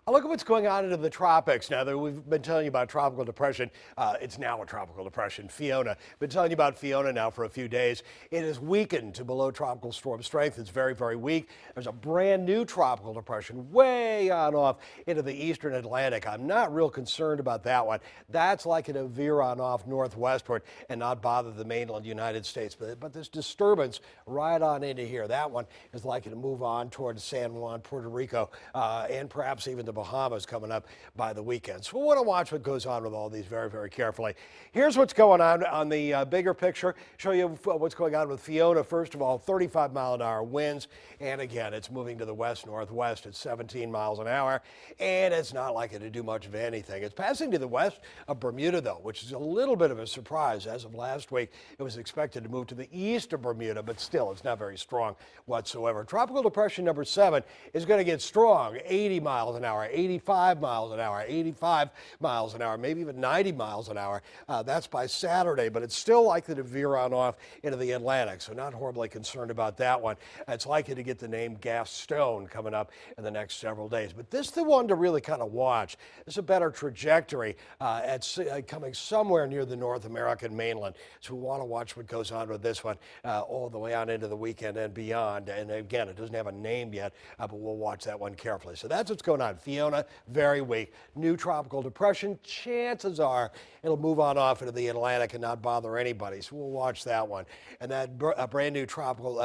A look at what's going on into the tropics. Now that we've been telling you about tropical depression, it's now a tropical depression, Fiona. Been telling you about Fiona now for a few days. It has weakened to below tropical storm strength. It's very, very weak. There's a brand new tropical depression way on off into the eastern Atlantic. I'm not real concerned about that one. That's likely to veer on off northwestward and not bother the mainland United States. But this disturbance right on into here, that one is likely to move on towards San Juan, Puerto Rico, and perhaps even the Bahamas coming up by the weekend. So we want to watch what goes on with all these very, very carefully. Here's what's going on the bigger picture. Show you what's going on with Fiona. First of all, 35-mile-an-hour winds. And again, it's moving to the west-northwest at 17 miles an hour. And it's not likely to do much of anything. It's passing to the west of Bermuda, though, which is a little bit of a surprise. As of last week, it was expected to move to the east of Bermuda, but still, it's not very strong whatsoever. Tropical depression number 7 is going to get strong, 80 miles an hour. 85 miles an hour, 85 miles an hour, maybe even 90 miles an hour. That's by Saturday, but it's still likely to veer on off into the Atlantic, so not horribly concerned about that one. It's likely to get the name Gaston coming up in the next several days. But this is the one to really kind of watch. This is a better trajectory coming somewhere near the North American mainland. So we want to watch what goes on with this one all the way on into the weekend and beyond. And again, it doesn't have a name yet, but we'll watch that one carefully. So that's what's going on. Fiona, very weak. New tropical depression, chances are it'll move on off into the Atlantic and not bother anybody. So we'll watch that one. And that brand new tropical,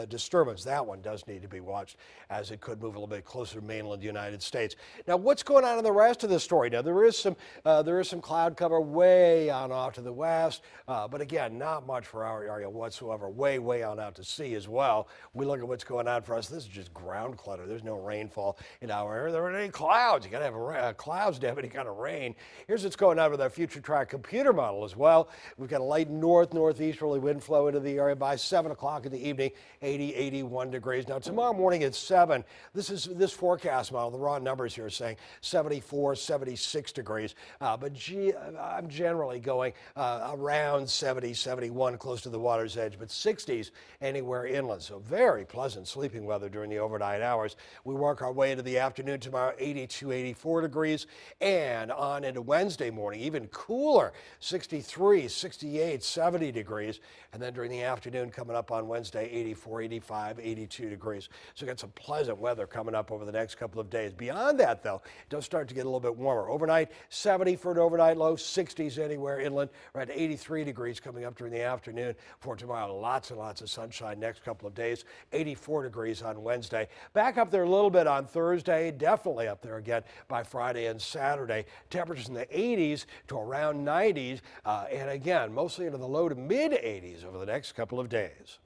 disturbance, that one does need to be watched as it could move a little bit closer to mainland United States. Now, what's going on in the rest of the story? Now, there is some cloud cover way on off to the west, but again, not much for our area whatsoever. Way, way on out to sea as well. We look at what's going on for us. This is just ground clutter. There's no rainfall in our area. There aren't any clouds. You got to have clouds to have any kind of rain. Here's what's going on with our future track computer model as well. We've got a light northeasterly wind flow into the area by 7 o'clock in the evening, 81 degrees. Now tomorrow morning at 7, this forecast model, the raw numbers here are saying 74, 76 degrees. But I'm generally going around 70, 71 close to the water's edge, but 60s anywhere inland. So very pleasant sleeping weather during the overnight hours. We work our way into the afternoon tomorrow, 82, 84 degrees, and on into Wednesday morning, even cooler, 63, 68, 70 degrees, and then during the afternoon coming up on Wednesday, 84, 85, 82 degrees. So we got some pleasant weather coming up over the next couple of days. Beyond that, though, it does start to get a little bit warmer. Overnight, 70 for an overnight low, 60s anywhere inland. We're at 83 degrees coming up during the afternoon for tomorrow. Lots and lots of sunshine next couple of days, 84 degrees on Wednesday. Back up there a little bit on Thursday, definitely up there again by Friday and Saturday. Temperatures in the 80s to around 90s, and again, mostly into the low to mid 80s over the next couple of days.